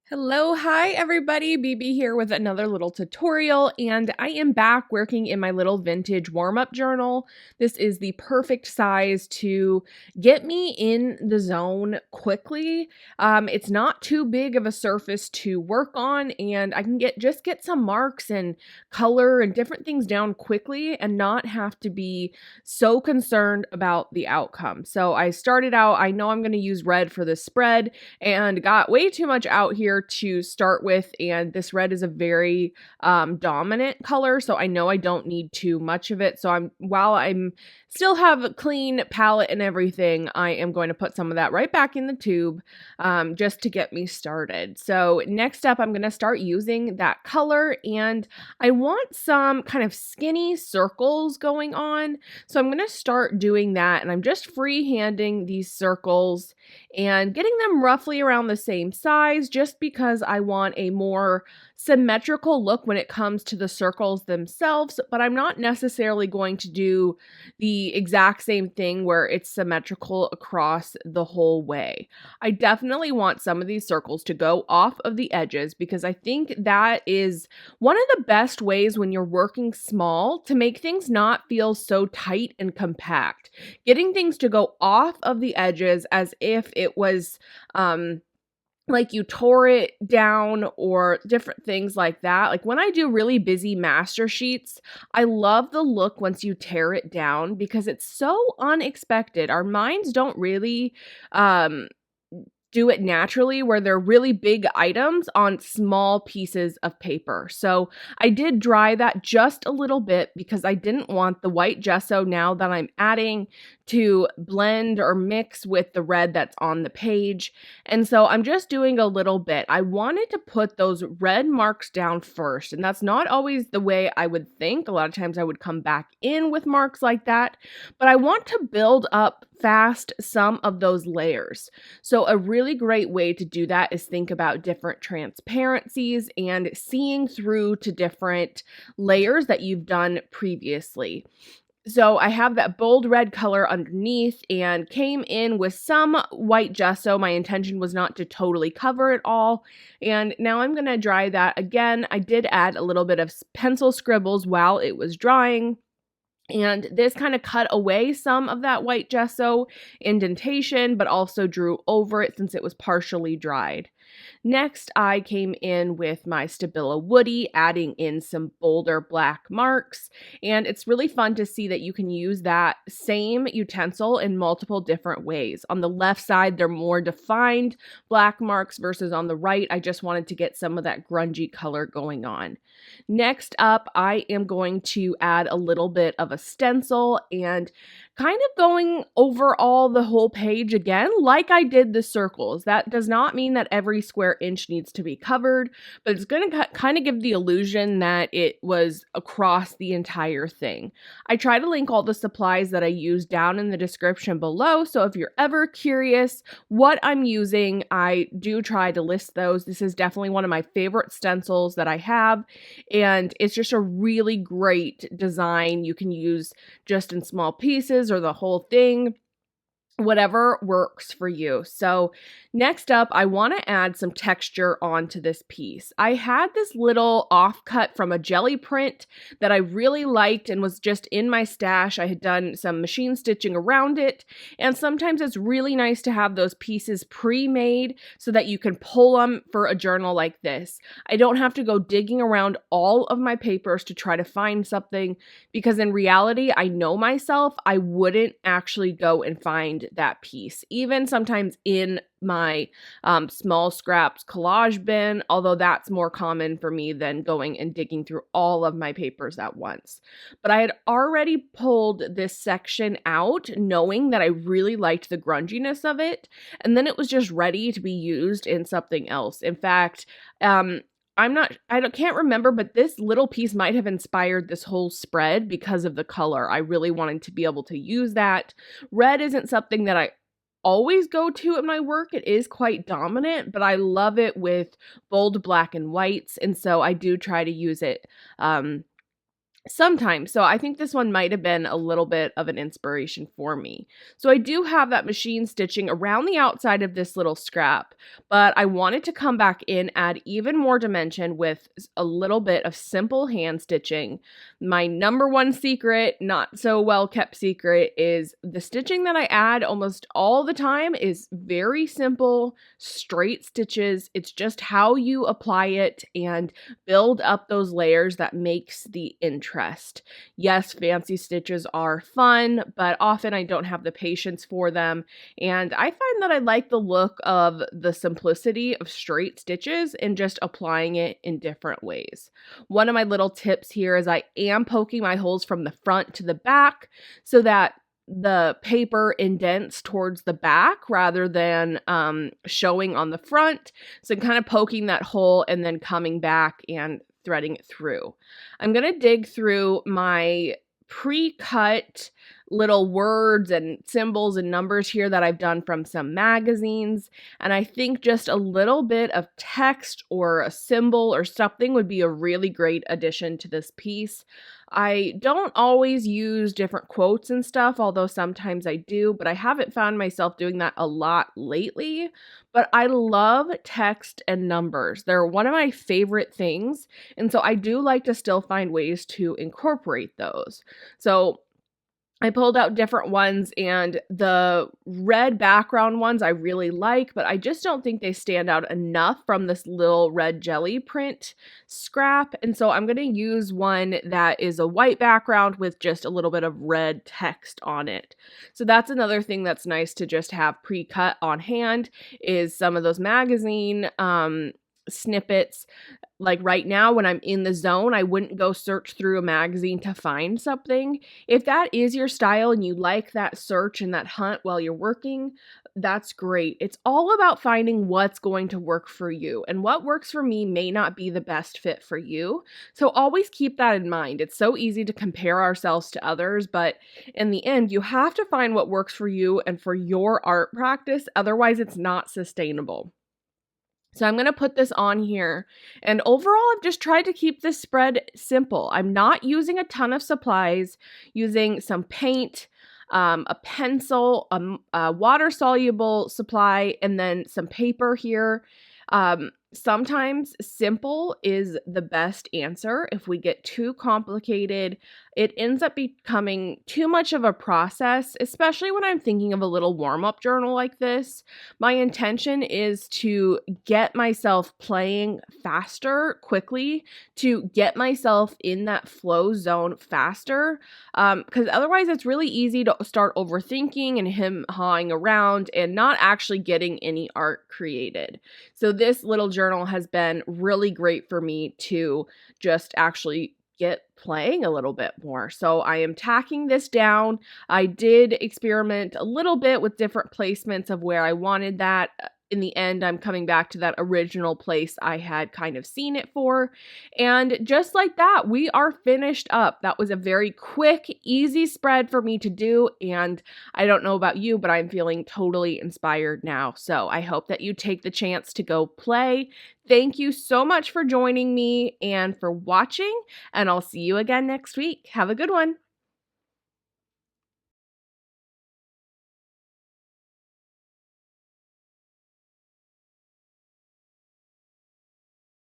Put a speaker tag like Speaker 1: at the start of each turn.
Speaker 1: Hello, hi everybody, BB here with another little tutorial, and I am back working in my little vintage warm-up journal. This is the perfect size to get me in the zone quickly. It's not too big of a surface to work on, and I can just get some marks and color and different things down quickly and not have to be so concerned about the outcome. So I started out, I know I'm going to use red for this spread, and got way too much out here to start with, and this red is a very dominant color, so I know I don't need too much of it. So while I'm still have a clean palette and everything, I am going to put some of that right back in the tube just to get me started. So next up, I'm going to start using that color, and I want some kind of skinny circles going on. So I'm going to start doing that, and I'm just freehanding these circles and getting them roughly around the same size just because I want a more symmetrical look when it comes to the circles themselves, but I'm not necessarily going to do the exact same thing where it's symmetrical across the whole way. I definitely want some of these circles to go off of the edges because I think that is one of the best ways when you're working small to make things not feel so tight and compact. Getting things to go off of the edges as if it was like you tore it down or different things like that. Like when I do really busy master sheets, I love the look once you tear it down because it's so unexpected. Our minds don't really do it naturally where they're really big items on small pieces of paper. So I did dry that just a little bit because I didn't want the white gesso now that I'm adding to blend or mix with the red that's on the page. And so I'm just doing a little bit. I wanted to put those red marks down first, and that's not always the way I would think. A lot of times I would come back in with marks like that, but I want to build up fast some of those layers. So a really great way to do that is think about different transparencies and seeing through to different layers that you've done previously. So I have that bold red color underneath and came in with some white gesso. My intention was not to totally cover it all. And now I'm going to dry that again. I did add a little bit of pencil scribbles while it was drying. And this kind of cut away some of that white gesso indentation, but also drew over it since it was partially dried. Next, I came in with my Stabilo Woody, adding in some bolder black marks. And it's really fun to see that you can use that same utensil in multiple different ways. On the left side, they're more defined black marks versus on the right, I just wanted to get some of that grungy color going on. Next up, I am going to add a little bit of a stencil and kind of going over all the whole page again, like I did the circles. That does not mean that every square inch needs to be covered, but it's going to kind of give the illusion that it was across the entire thing. I try to link all the supplies that I use down in the description below, so if you're ever curious what I'm using, I do try to list those. This is definitely one of my favorite stencils that I have, and it's just a really great design. You can use just in small pieces or the whole thing, whatever works for you. So next up, I want to add some texture onto this piece. I had this little offcut from a jelly print that I really liked and was just in my stash. I had done some machine stitching around it, and sometimes it's really nice to have those pieces pre-made so that you can pull them for a journal like this. I don't have to go digging around all of my papers to try to find something because in reality, I know myself, I wouldn't actually go and find that piece, even sometimes in my small scraps collage bin, although that's more common for me than going and digging through all of my papers at once. But I had already pulled this section out knowing that I really liked the grunginess of it, and then it was just ready to be used in something else. In fact, I can't remember, but this little piece might have inspired this whole spread because of the color. I really wanted to be able to use that. Red isn't something that I always go to in my work. It is quite dominant, but I love it with bold black and whites, and so I do try to use it Sometimes. So I think this one might have been a little bit of an inspiration for me. So I do have that machine stitching around the outside of this little scrap, but I wanted to come back in, add even more dimension with a little bit of simple hand stitching. My number one secret, not so well kept secret, is the stitching that I add almost all the time is very simple, straight stitches. It's just how you apply it and build up those layers that makes the interest. Yes, fancy stitches are fun, but often I don't have the patience for them, and I find that I like the look of the simplicity of straight stitches and just applying it in different ways. One of my little tips here is I am poking my holes from the front to the back so that the paper indents towards the back rather than showing on the front. So kind of poking that hole and then coming back and threading it through. I'm going to dig through my pre-cut little words and symbols and numbers here that I've done from some magazines. And I think just a little bit of text or a symbol or something would be a really great addition to this piece. I don't always use different quotes and stuff, although sometimes I do, but I haven't found myself doing that a lot lately. But I love text and numbers. They're one of my favorite things. And so I do like to still find ways to incorporate those. So I pulled out different ones, and the red background ones I really like, but I just don't think they stand out enough from this little red jelly print scrap. And so I'm going to use one that is a white background with just a little bit of red text on it. So that's another thing that's nice to just have pre-cut on hand is some of those magazine snippets. Like right now, when I'm in the zone, I wouldn't go search through a magazine to find something. If that is your style and you like that search and that hunt while you're working, that's great. It's all about finding what's going to work for you. And what works for me may not be the best fit for you. So always keep that in mind. It's so easy to compare ourselves to others, but in the end, you have to find what works for you and for your art practice. Otherwise, it's not sustainable. So I'm going to put this on here, and overall I've just tried to keep this spread simple. I'm not using a ton of supplies, using some paint, a pencil, a water-soluble supply, and then some paper here. Sometimes simple is the best answer. If we get too complicated, it ends up becoming too much of a process, especially when I'm thinking of a little warm-up journal like this. My intention is to get myself playing faster, quickly, to get myself in that flow zone faster, because otherwise it's really easy to start overthinking and hawing around and not actually getting any art created. So this little journal has been really great for me to just actually get playing a little bit more. So I am tacking this down. I did experiment a little bit with different placements of where I wanted that. In the end, I'm coming back to that original place I had kind of seen it for. And just like that, we are finished up. That was a very quick, easy spread for me to do. And I don't know about you, but I'm feeling totally inspired now. So I hope that you take the chance to go play. Thank you so much for joining me and for watching. And I'll see you again next week. Have a good one.